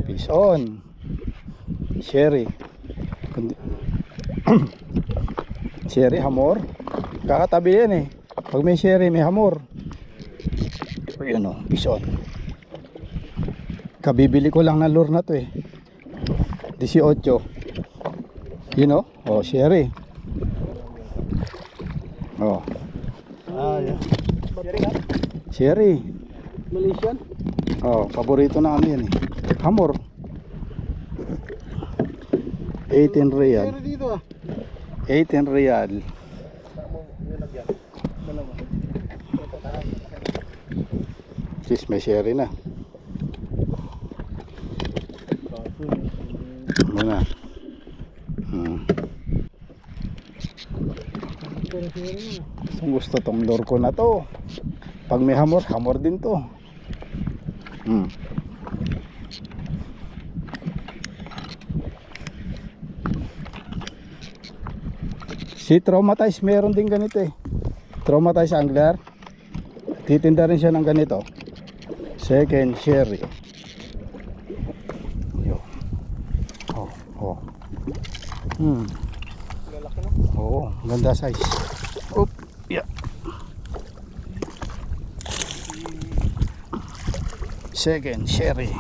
Bison. Sherry. Sherry, hamor. Kakatabi yan eh. Pag may sherry, may hamor. Yun o, bison. Kabibili ko lang na lure na to eh. 18. Yun o, oh, sherry. Oh. Yeah. Sherry. Malaysian? Oh, paborito namin yan eh. Hamor. 18 real. Pero dito ah. 18 real. Sis, may sherry na. Muna. Gusto tong lure ko na to. Pag may hamor, hamor din to. Si Traumatized meron din ganito eh. Traumatized angler. Titinda rin siya ng ganito. Second sherry. Yo. Oh, oh. Oo, ganda size. Oop, yeah. Second sherry.